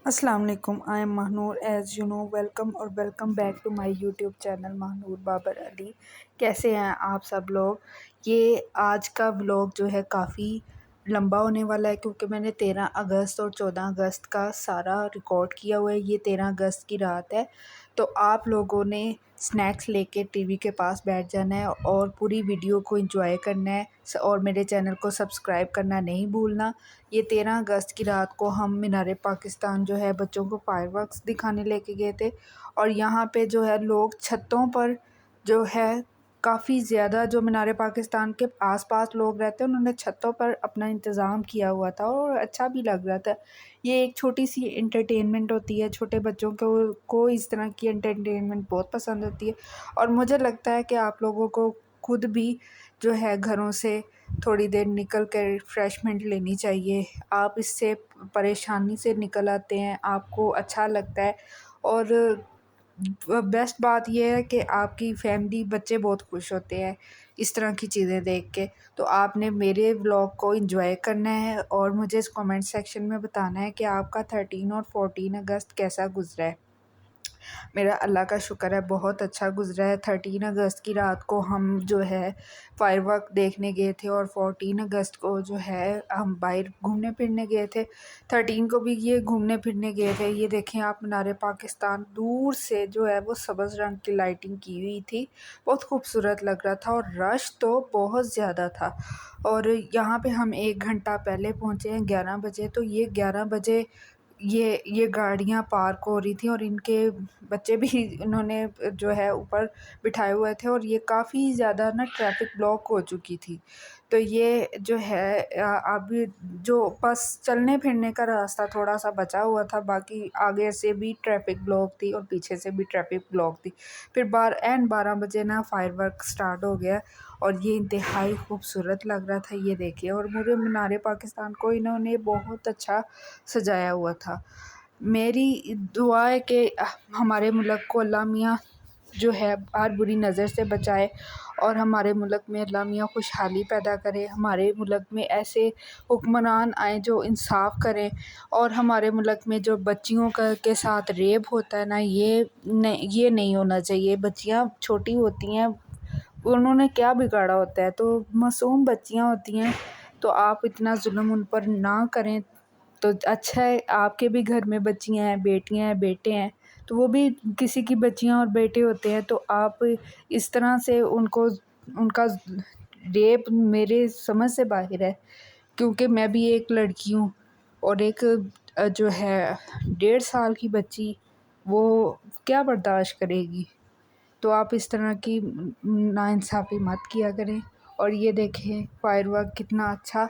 अस्सलाम वालेकुम। I am Mahanoor, as you know welcome और welcome back to my YouTube channel Mahanoor Babar Ali. कैसे हैं आप सब लोग? ये आज का ब्लॉग जो है काफ़ी लंबा होने वाला है क्योंकि मैंने 13 अगस्त और 14 अगस्त का सारा रिकॉर्ड किया हुआ है। ये 13 अगस्त की रात है, तो आप लोगों ने स्नैक्स लेके टीवी के पास बैठ जाना है और पूरी वीडियो को एंजॉय करना है और मेरे चैनल को सब्सक्राइब करना नहीं भूलना। ये 13 अगस्त की रात को हम मीनार पाकिस्तान जो है बच्चों को फायरवर्क्स दिखाने लेके गए थे और यहाँ पे जो है लोग छतों पर जो है काफ़ी ज़्यादा जो मीनार पाकिस्तान के आसपास लोग रहते हैं उन्होंने छतों पर अपना इंतज़ाम किया हुआ था और अच्छा भी लग रहा था। ये एक छोटी सी एंटरटेनमेंट होती है, छोटे बच्चों को इस तरह की एंटरटेनमेंट बहुत पसंद होती है और मुझे लगता है कि आप लोगों को खुद भी जो है घरों से थोड़ी देर निकल कर रिफ़्रेशमेंट लेनी चाहिए। आप इससे परेशानी से निकल आते हैं, आपको अच्छा लगता है और बेस्ट बात ये है कि आपकी फैमिली बच्चे बहुत खुश होते हैं इस तरह की चीज़ें देख के। तो आपने मेरे व्लॉग को एंजॉय करना है और मुझे इस कमेंट सेक्शन में बताना है कि आपका 13 और 14 अगस्त कैसा गुजरा है। मेरा अल्लाह का शुक्र है बहुत अच्छा गुज़रा है। 13 अगस्त की रात को हम जो है फायरवर्क देखने गए थे और 14 अगस्त को जो है हम बाहर घूमने फिरने गए थे। 13 को भी ये घूमने फिरने गए थे। ये देखें आप मीनार पाकिस्तान दूर से जो है वो सब्ज़ रंग की लाइटिंग की हुई थी, बहुत खूबसूरत लग रहा था और रश तो बहुत ज़्यादा था। और यहाँ पे हम 1 घंटा पहले पहुँचे हैं 11 बजे, तो ये 11 बजे ये गाड़ियाँ पार्क हो रही थी और इनके बच्चे भी इन्होंने जो है ऊपर बिठाए हुए थे और ये काफ़ी ज़्यादा ना ट्रैफिक ब्लॉक हो चुकी थी। तो ये जो है अब जो बस चलने फिरने का रास्ता थोड़ा-सा बचा हुआ था, बाकी आगे से भी ट्रैफिक ब्लॉक थी और पीछे से भी ट्रैफिक ब्लॉक थी। फिर 12 बजे ना फायरवर्क स्टार्ट हो गया और ये इंतहाई खूबसूरत लग रहा था, ये देखिए। और पूरे मीनार पाकिस्तान को इन्होंने बहुत अच्छा सजाया हुआ था। मेरी दुआ है कि हमारे मुल्क को अल्लाह मियाँ जो है हर बुरी नज़र से बचाए और हमारे मुल्क में अल्लाह मियाँ खुशहाली पैदा करे। हमारे मुल्क में ऐसे हुक्मरान आएँ जो इंसाफ़ करें और हमारे मुल्क में जो बच्चियों का के साथ रेप होता है ना, ये नहीं होना चाहिए। बच्चियाँ छोटी होती हैं, उन्होंने क्या बिगाड़ा होता है, तो मासूम बच्चियाँ होती हैं, तो आप इतना जुल्म उन पर ना करें। तो अच्छा है आपके भी घर में बच्चियाँ हैं, बेटियाँ हैं, बेटे हैं, तो वो भी किसी की बच्चियाँ और बेटे होते हैं, तो आप इस तरह से उनको उनका रेप मेरे समझ से बाहर है क्योंकि मैं भी एक लड़की हूँ और एक जो है 1.5 साल की बच्ची वो क्या बर्दाश्त करेगी। तो आप इस तरह की नाइंसाफ़ी मत किया करें। और ये देखें फायरवर्क कितना अच्छा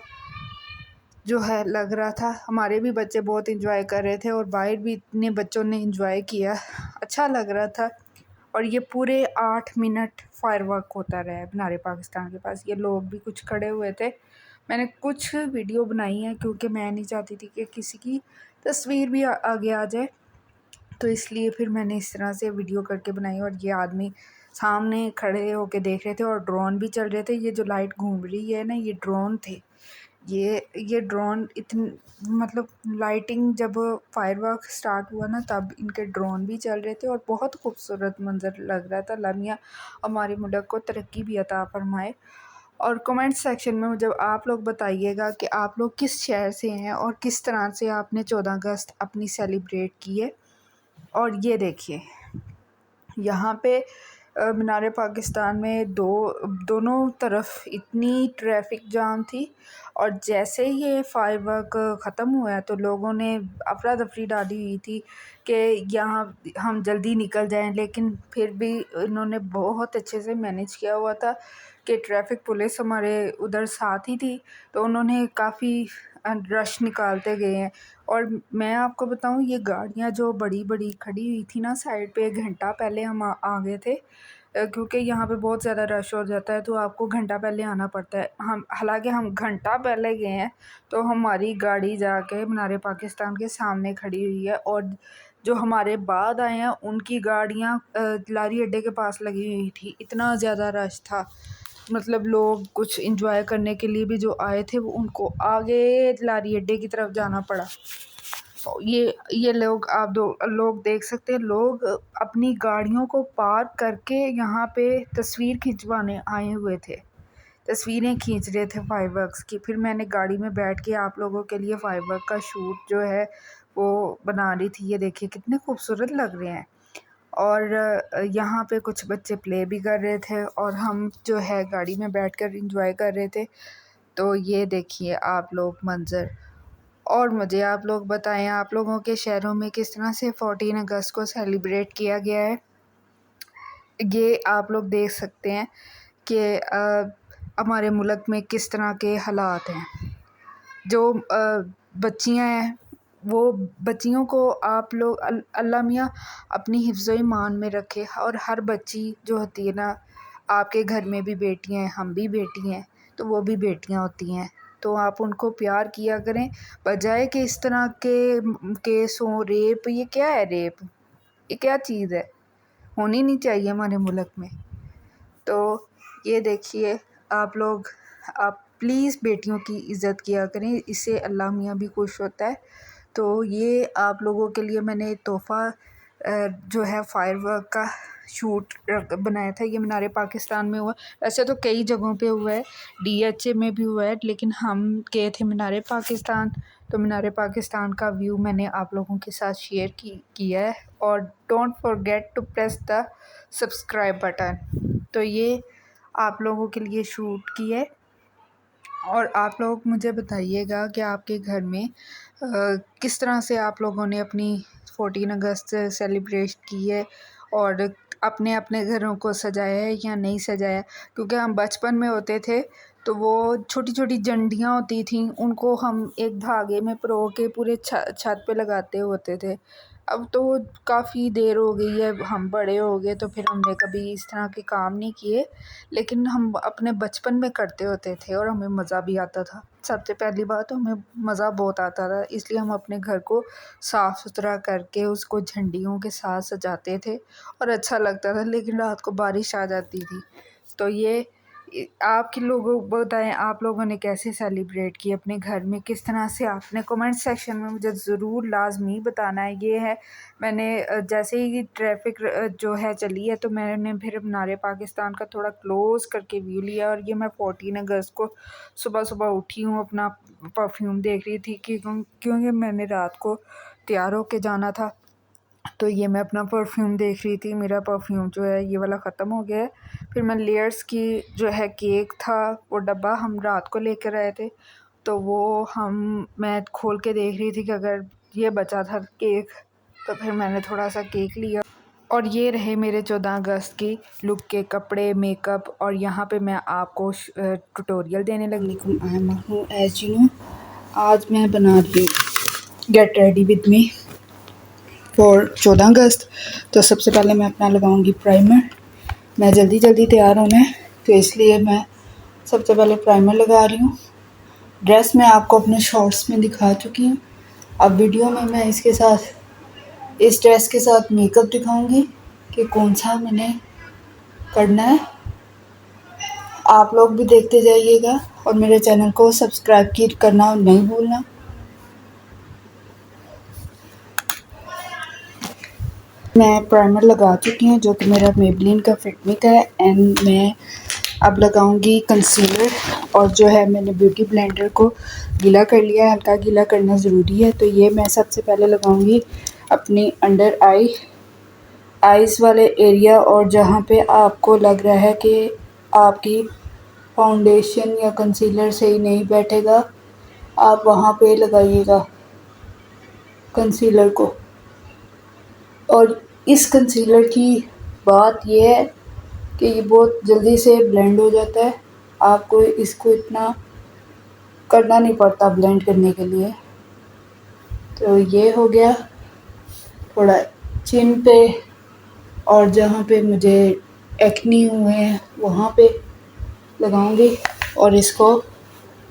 जो है लग रहा था। हमारे भी बच्चे बहुत एंजॉय कर रहे थे और बाहर भी इतने बच्चों ने एंजॉय किया, अच्छा लग रहा था। और ये पूरे 8 मिनट फायरवर्क होता रहा है मीनार पाकिस्तान के पास। ये लोग भी कुछ खड़े हुए थे, मैंने कुछ वीडियो बनाई है क्योंकि मैं नहीं चाहती थी कि किसी की तस्वीर भी आगे आ जाए, तो इसलिए फिर मैंने इस तरह से वीडियो करके बनाई। और ये आदमी सामने खड़े होके देख रहे थे और ड्रोन भी चल रहे थे। ये जो लाइट घूम रही है ना, ये ड्रोन थे। ये ड्रोन इतन मतलब लाइटिंग जब फायरवर्क स्टार्ट हुआ ना तब इनके ड्रोन भी चल रहे थे और बहुत खूबसूरत मंज़र लग रहा था। अल्लाह मियाँ हमारे मुल्क को तरक्की भी अता फ़रमाए। और कमेंट सेक्शन में जब आप लोग बताइएगा कि आप लोग किस शहर से हैं और किस तरह से आपने 14 अगस्त अपनी सेलिब्रेट की है। और ये देखिए यहाँ पे मीनार पाकिस्तान में दोनों तरफ इतनी ट्रैफिक जाम थी और जैसे ही ये फायरवर्क ख़त्म हुआ तो लोगों ने अफरा तफरी डाली हुई थी कि यहाँ हम जल्दी निकल जाएं, लेकिन फिर भी इन्होंने बहुत अच्छे से मैनेज किया हुआ था कि ट्रैफिक पुलिस हमारे उधर साथ ही थी, तो उन्होंने काफ़ी रश निकालते गए हैं। और मैं आपको बताऊं ये गाड़ियां जो बड़ी बड़ी खड़ी हुई थी ना साइड पे, 1 घंटा पहले हम आ गए थे क्योंकि यहाँ पे बहुत ज़्यादा रश हो जाता है, तो आपको घंटा पहले आना पड़ता है। हम हालांकि हम घंटा पहले गए हैं, तो हमारी गाड़ी जाके मीनार पाकिस्तान के सामने खड़ी हुई है और जो हमारे बाद आए हैं उनकी गाड़ियाँ लारी अड्डे के पास लगी हुई थी। इतना ज़्यादा रश था, मतलब लोग कुछ एंजॉय करने के लिए भी जो आए थे वो उनको आगे लारी अड्डे की तरफ जाना पड़ा। ये लोग आप दो लोग देख सकते हैं, लोग अपनी गाड़ियों को पार्क करके यहाँ पे तस्वीर खिंचवाने आए हुए थे, तस्वीरें खींच रहे थे फायरवर्क्स की। फिर मैंने गाड़ी में बैठ के आप लोगों के लिए फायरवर्क का शूट जो है वो बना रही थी। ये देखिए कितने खूबसूरत लग रहे हैं। और यहाँ पे कुछ बच्चे प्ले भी कर रहे थे और हम जो है गाड़ी में बैठकर एंजॉय कर रहे थे। तो ये देखिए आप लोग मंज़र। और मुझे आप लोग बताएं, आप लोगों के शहरों में किस तरह से 14 अगस्त को सेलिब्रेट किया गया है। ये आप लोग देख सकते हैं कि हमारे मुल्क में किस तरह के हालात हैं। जो बच्चियां हैं, वो बच्चियों को आप लोग अल्लाह मियाँ अपनी हिफ्ज़ ईमान में रखे। और हर बच्ची जो होती है ना, आपके घर में भी बेटियां हैं, हम भी बेटी हैं, तो वो भी बेटियां होती हैं। तो आप उनको प्यार किया करें, बजाय कि इस तरह के केस हों। रेप, ये क्या है रेप? ये क्या चीज़ है? होनी नहीं चाहिए हमारे मुल्क में। तो ये देखिए आप लोग, आप प्लीज़ बेटियों की इज़्ज़त किया करें, इससे अल्लाह मियाँ भी खुश होता है। तो ये आप लोगों के लिए मैंने तोहफ़ा जो है फायरवर्क का शूट बनाया था। ये मीनार पाकिस्तान में हुआ, वैसे तो कई जगहों पे हुआ है, डीएचए में भी हुआ है, लेकिन हम गए थे मीनार पाकिस्तान। तो मीनार पाकिस्तान का व्यू मैंने आप लोगों के साथ शेयर किया है। और don't forget to press the subscribe button. तो ये आप लोगों के लिए शूट की है। और आप लोग मुझे बताइएगा कि आपके घर में किस तरह से आप लोगों ने अपनी 14 अगस्त सेलिब्रेट की है, और अपने अपने घरों को सजाया है या नहीं सजाया। क्योंकि हम बचपन में होते थे तो वो छोटी छोटी झंडियाँ होती थीं, उनको हम एक धागे में पिरो के पूरे छत पे लगाते होते थे। अब तो काफ़ी देर हो गई है, हम बड़े हो गए, तो फिर हमने कभी इस तरह के काम नहीं किए। लेकिन हम अपने बचपन में करते होते थे और हमें मज़ा भी आता था। सबसे पहली बात तो हमें मज़ा बहुत आता था, इसलिए हम अपने घर को साफ़ सुथरा करके उसको झंडियों के साथ सजाते थे और अच्छा लगता था। लेकिन रात को बारिश आ जाती थी। तो ये आपके लोगों बताएं, आप लोगों ने कैसे सेलिब्रेट किए अपने घर में, किस तरह से? आपने कमेंट सेक्शन में मुझे ज़रूर लाजमी बताना है। ये है, मैंने जैसे ही ट्रैफिक जो है चली है, तो मैंने फिर मीनार पाकिस्तान का थोड़ा क्लोज़ करके व्यू लिया। और ये मैं 14 अगस्त को सुबह सुबह उठी हूँ, अपना परफ्यूम देख रही थी कि क्योंकि मैंने रात को तैयार होके जाना था। तो ये मैं अपना परफ्यूम देख रही थी, मेरा परफ्यूम जो है ये वाला ख़त्म हो गया है। फिर मैं लेयर्स की जो है केक था, वो डब्बा हम रात को लेकर आए थे, तो वो मैं खोल के देख रही थी कि अगर ये बचा था केक, तो फिर मैंने थोड़ा सा केक लिया। और ये रहे मेरे 14 अगस्त की लुक के कपड़े, मेकअप। और यहाँ पे मैं आपको ट्यूटोरियल देने लगी। आई एम हूँ एज यू नो, आज मैं बना रही हूँ get ready with me for 14 अगस्त। तो सबसे पहले मैं अपना लगाऊंगी प्राइमर। मैं जल्दी जल्दी तैयार होना है, तो इसलिए मैं सबसे पहले प्राइमर लगा रही हूँ। ड्रेस मैं आपको अपने शॉर्ट्स में दिखा चुकी हूँ। अब वीडियो में मैं इसके साथ, इस ड्रेस के साथ मेकअप दिखाऊंगी कि कौन सा मैंने करना है। आप लोग भी देखते जाइएगा और मेरे चैनल को सब्सक्राइब करना नहीं भूलना। मैं प्राइमर लगा चुकी हूँ, जो कि मेरा मेबलिन का फिटमी का है। एंड मैं अब लगाऊंगी कंसीलर। और जो है मैंने ब्यूटी ब्लेंडर को गीला कर लिया है, हल्का गीला करना ज़रूरी है। तो ये मैं सबसे पहले लगाऊंगी अपनी अंडर आइज़ वाले एरिया। और जहाँ पे आपको लग रहा है कि आपकी फाउंडेशन या कंसीलर सही नहीं बैठेगा, आप वहाँ पे लगाइएगा कंसीलर को। और इस कंसीलर की बात यह है कि ये बहुत जल्दी से ब्लेंड हो जाता है, आपको इसको इतना करना नहीं पड़ता ब्लेंड करने के लिए। तो ये हो गया थोड़ा चिन पे, और जहाँ पे मुझे एक्नी हुए हैं वहाँ पे लगाऊंगी। और इसको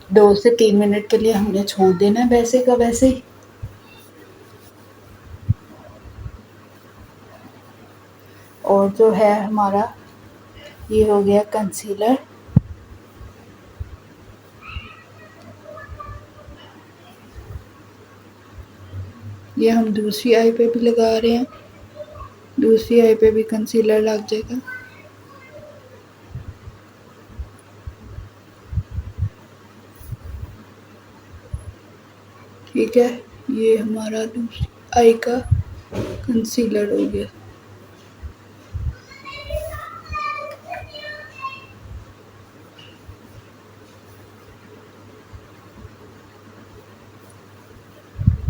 2 से 3 मिनट के लिए हमने छोड़ देना है, वैसे का वैसे ही। और जो है हमारा ये हो गया कंसीलर। ये हम दूसरी आई पे भी लगा रहे हैं, दूसरी आई पे भी कंसीलर लग जाएगा। ठीक है, ये हमारा दूसरी आई का कंसीलर हो गया।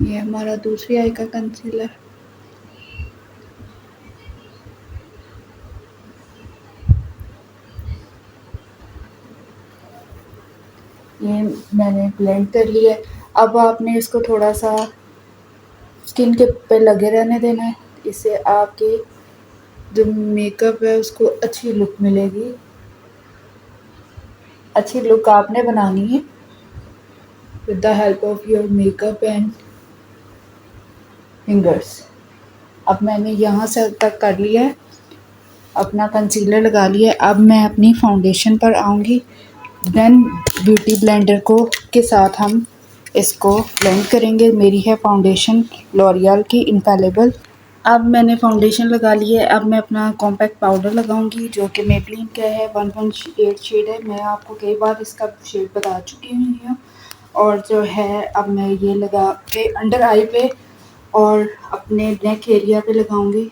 ये हमारा दूसरी आई का कंसीलर। ये मैंने ब्लेंड कर लिया है। अब आपने इसको थोड़ा सा स्किन के पे लगे रहने देना है, इससे आपके जो मेकअप है उसको अच्छी लुक मिलेगी। अच्छी लुक आपने बनानी है with the help of your makeup and fingers. अब मैंने यहाँ से तक कर लिया है, अपना कंसीलर लगा लिया है। अब मैं अपनी फाउंडेशन पर आऊँगी, देन ब्यूटी ब्लेंडर को के साथ हम इसको ब्लेंड करेंगे। मेरी है फाउंडेशन लॉरियल की इनफैलेबल। अब मैंने फाउंडेशन लगा ली है। अब मैं अपना कॉम्पैक्ट पाउडर लगाऊंगी जो कि मेबलिन का है, 1.8 शेड है। मैं आपको कई बार इसका शेड बता चुकी हुई हूँ। और जो है अब मैं ये लगा के अंडर आई पे और अपने नेक एरिया पे लगाऊंगी।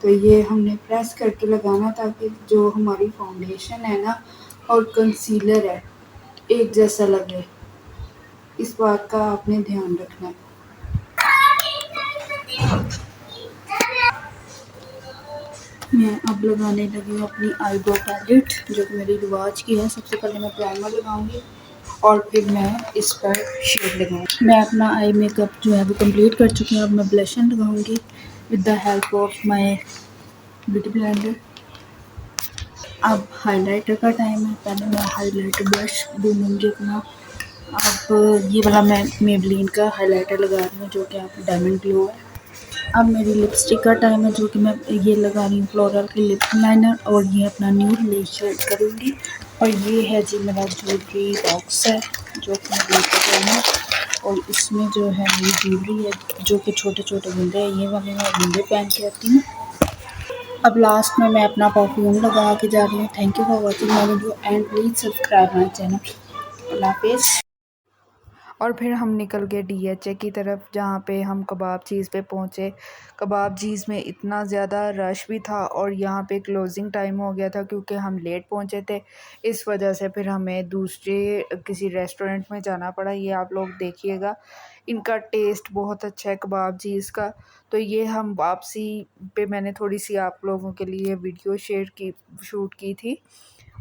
तो ये हमने प्रेस करके लगाना ताकि जो हमारी फाउंडेशन है ना और कंसीलर है एक जैसा लगे, इस बात का आपने ध्यान रखना है। मैं अब लगाने लगी हूँ अपनी आईब्रो पैलेट जो कि मेरी रिवाज की है। सबसे पहले मैं प्राइमर लगाऊंगी और फिर मैं इस पर शेड लगाऊंगी। मैं अपना आई मेकअप जो है वो कंप्लीट कर चुकी हूँ। अब मैं ब्लशर लगाऊंगी with the help of my beauty blender. अब हाइलाइटर का टाइम है। पहले मैं हाइलाइटर ब्रश ढूंढूंगी अपना। अब ये वाला मैं मेबलिन का हाइलाइटर लगा रही हूँ जो कि आपको डायमंड ग्लो है। अब मेरी लिपस्टिक का टाइम है जो कि मैं ये लगा रही हूँ फ्लोरल की लिप लाइनर और ये अपना न्यूड लेशर करूँगी। और ये है जी मेरा ज्वेलरी बॉक्स है जो कि मैं लेकर आई हूँ। और इसमें जो है मेरी ज्वेलरी है जो कि छोटे छोटे बुंदे हैं, ये वाले मैं बुंदे पहन के आती हूँ। अब लास्ट में मैं अपना परफ्यूम लगा के जा रही हूँ। Thank you for watching my video and please subscribe my channel. अल्लाह हाफिज़। और फिर हम निकल गए डीएचए की तरफ जहाँ पे हम कबाब चीज़ पे पहुँचे। कबाब चीज़ में इतना ज़्यादा रश भी था और यहाँ पे क्लोजिंग टाइम हो गया था क्योंकि हम लेट पहुँचे थे। इस वजह से फिर हमें दूसरे किसी रेस्टोरेंट में जाना पड़ा। ये आप लोग देखिएगा, इनका टेस्ट बहुत अच्छा है कबाब चीज़ का। तो ये हम वापसी पे मैंने थोड़ी सी आप लोगों के लिए वीडियो शूट की थी।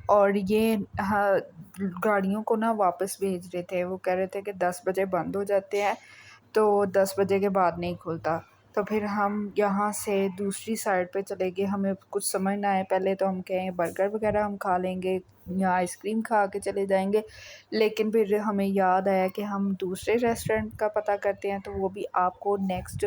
और ये हाँ, गाड़ियों को ना वापस भेज रहे थे। वो कह रहे थे कि 10 बजे बंद हो जाते हैं तो 10 बजे के बाद नहीं खुलता। तो फिर हम यहाँ से दूसरी साइड पे चले गए। हमें कुछ समझ ना आए, पहले तो हम कहें बर्गर वगैरह हम खा लेंगे या आइसक्रीम खा के चले जाएंगे, लेकिन फिर हमें याद आया कि हम दूसरे रेस्टोरेंट का पता करते हैं तो वो भी आपको नेक्स्ट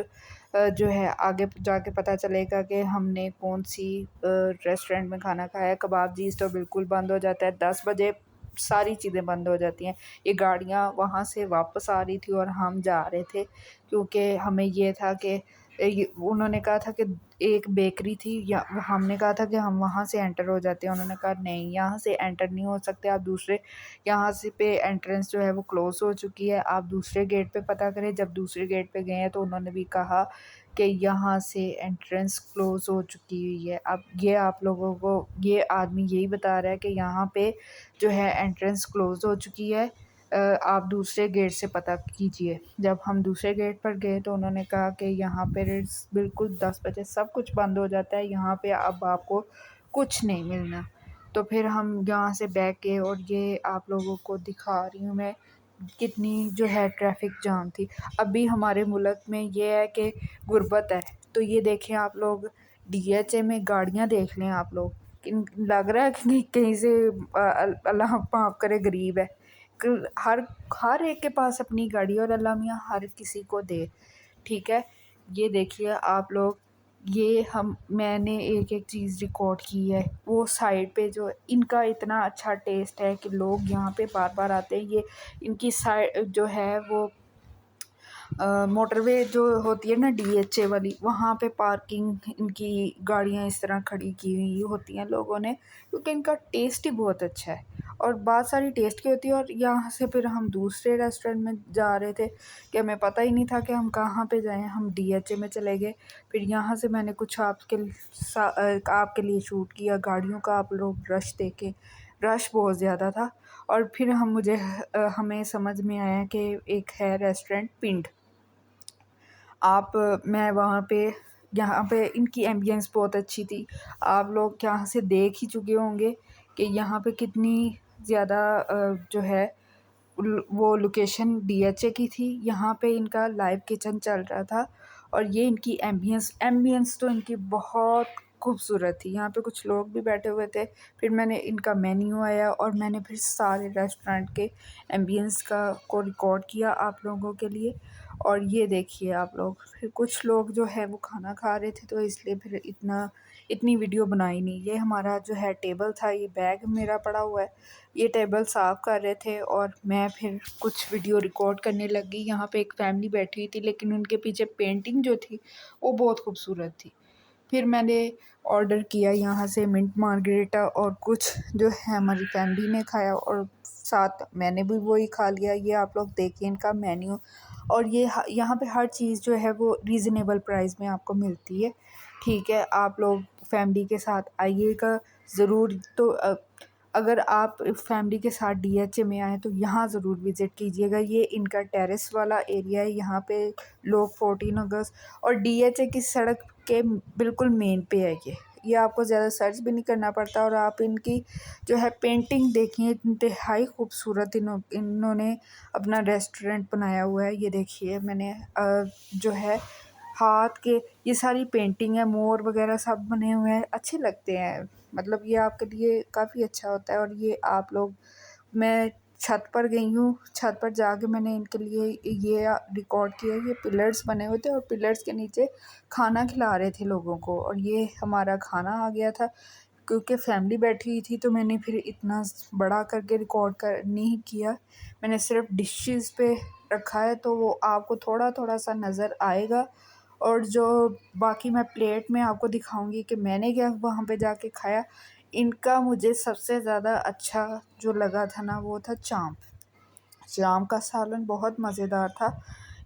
जो है आगे जाके पता चलेगा कि हमने कौन सी रेस्टोरेंट में खाना खाया। कबाब चीज़ तो बिल्कुल बंद हो जाता है 10 बजे, सारी चीज़ें बंद हो जाती हैं। ये गाड़ियाँ वहाँ से वापस आ रही थी और हम जा रहे थे क्योंकि हमें ये था कि उन्होंने कहा था कि एक बेकरी थी या हमने कहा था कि हम वहाँ से एंटर हो जाते हैं। उन्होंने कहा नहीं, यहाँ से एंटर नहीं हो सकते आप दूसरे, यहाँ से पे एंट्रेंस जो है वो क्लोज़ हो चुकी है, आप दूसरे गेट पे पता करें। जब दूसरे गेट पे गए हैं तो उन्होंने भी कहा कि यहाँ से एंट्रेंस क्लोज़ हो चुकी हुई है। अब ये आप लोगों को ये आदमी यही बता रहा है कि यहाँ पे जो है एंट्रेंस क्लोज़ हो चुकी है, आप दूसरे गेट से पता कीजिए। जब हम दूसरे गेट पर गए तो उन्होंने कहा कि यहाँ पे बिल्कुल 10 बजे सब कुछ बंद हो जाता है, यहाँ पे अब आपको कुछ नहीं मिलना। तो फिर हम यहाँ से बैक गए और ये आप लोगों को दिखा रही हूँ मैं कितनी जो है ट्रैफिक जाम थी। अभी हमारे मुल्क में ये है कि गुर्बत है, तो ये देखें आप लोग डीएचए में गाड़ियाँ देख लें आप लोग, लग रहा है कि नहीं कहीं से अल्लाह माफ़ करे गरीब है। हर हर एक के पास अपनी गाड़ी और अल्लाह मियाँ हर किसी को दे। ठीक है, ये देखिए आप लोग, ये हम मैंने एक एक चीज़ रिकॉर्ड की है। वो साइड पे जो इनका इतना अच्छा टेस्ट है कि लोग यहाँ पे बार बार आते हैं। ये इनकी साइड जो है वो मोटरवे जो होती है ना डीएचए वाली, वहाँ पे पार्किंग इनकी गाड़ियाँ इस तरह खड़ी की हुई होती हैं लोगों ने, क्योंकि इनका टेस्ट ही बहुत अच्छा है और बहुत सारी टेस्ट की होती है। और यहाँ से फिर हम दूसरे रेस्टोरेंट में जा रहे थे कि हमें पता ही नहीं था कि हम कहाँ पे जाएं, हम डीएचए में चले गए। फिर यहाँ से मैंने कुछ आपके लिए शूट किया, गाड़ियों का आप लोग रश देखें, रश बहुत ज़्यादा था। और फिर हमें समझ में आया कि एक है रेस्टोरेंट पिंड। मैं वहाँ पे, यहाँ पे इनकी एम्बियंस बहुत अच्छी थी। आप लोग यहाँ से देख ही चुके होंगे कि यहाँ पे कितनी ज़्यादा जो है वो लोकेशन डीएचए की थी। यहाँ पे इनका लाइव किचन चल रहा था और ये इनकी एम्बियंस तो इनकी बहुत खूबसूरत थी। यहाँ पे कुछ लोग भी बैठे हुए थे। फिर मैंने इनका मेन्यू आया और मैंने फिर सारे रेस्टोरेंट के एम्बियंस को रिकॉर्ड किया आप लोगों के लिए। और ये देखिए आप लोग, फिर कुछ लोग जो है वो खाना खा रहे थे तो इसलिए फिर इतनी वीडियो बनाई नहीं। ये हमारा जो है टेबल था, ये बैग मेरा पड़ा हुआ है, ये टेबल साफ़ कर रहे थे और मैं फिर कुछ वीडियो रिकॉर्ड करने लग गई। यहाँ पे एक फैमिली बैठी हुई थी लेकिन उनके पीछे पेंटिंग जो थी वो बहुत खूबसूरत थी। फिर मैंने ऑर्डर किया यहाँ से मिंट मार्गरेटा और कुछ जो है हमारी फैमिली ने खाया और साथ मैंने भी वही खा लिया। ये आप लोग देखिए इनका मेन्यू। और यहाँ पे हर चीज़ जो है वो रीज़नेबल प्राइस में आपको मिलती है। ठीक है, आप लोग फैमिली के साथ आइएगा ज़रूर। तो अगर आप फैमिली के साथ डीएचए में आएँ तो यहाँ ज़रूर विज़िट कीजिएगा। ये इनका टेरेस वाला एरिया है, यहाँ पे लोग 14 अगस्त और डीएचए की सड़क के बिल्कुल मेन पे है ये आपको ज़्यादा सर्च भी नहीं करना पड़ता। और आप इनकी जो है पेंटिंग देखिए, इंतहाई खूबसूरत इन्होंने अपना रेस्टोरेंट बनाया हुआ है। ये देखिए मैंने जो है हाथ के ये सारी पेंटिंग है, मोर वगैरह सब बने हुए हैं, अच्छे लगते हैं। मतलब ये आपके लिए काफ़ी अच्छा होता है। और ये आप लोग, मैं छत पर गई हूँ, छत पर जाके मैंने इनके लिए ये रिकॉर्ड किया। ये पिलर्स बने हुए थे और पिलर्स के नीचे खाना खिला रहे थे लोगों को और ये हमारा खाना आ गया था। क्योंकि फैमिली बैठी हुई थी तो मैंने फिर इतना बड़ा करके रिकॉर्ड कर नहीं किया, मैंने सिर्फ डिशेस पे रखा है तो वो आपको थोड़ा थोड़ा सा नज़र आएगा। और जो बाकी मैं प्लेट में आपको दिखाऊंगी कि मैंने क्या वहाँ पे जाके खाया। इनका मुझे सबसे ज़्यादा अच्छा जो लगा था ना वो था चाँप। चाँप का सालन बहुत मज़ेदार था।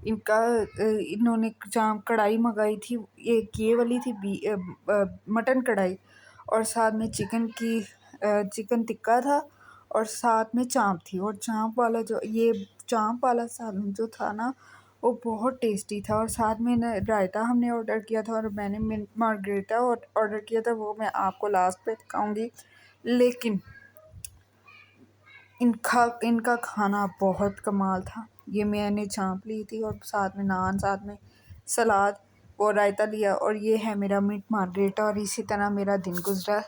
इन्होंने चाँप कढ़ाई मंगाई थी, एक ये वाली थी मटन कढ़ाई, और साथ में चिकन टिक्का था और साथ में चाँप थी। और चाँप वाला सालन जो था ना वो बहुत टेस्टी था। और साथ में ना रायता हमने ऑर्डर किया था और मैंने मिंट मार्गरेटा ऑर्डर किया था, वो मैं आपको लास्ट पे दिखाऊंगी। लेकिन इनका खाना बहुत कमाल था। ये मैंने चाँप ली थी और साथ में नान, साथ में सलाद और रायता लिया, और ये है मेरा मिंट मार्गरेटा। और इसी तरह मेरा दिन गुजरा।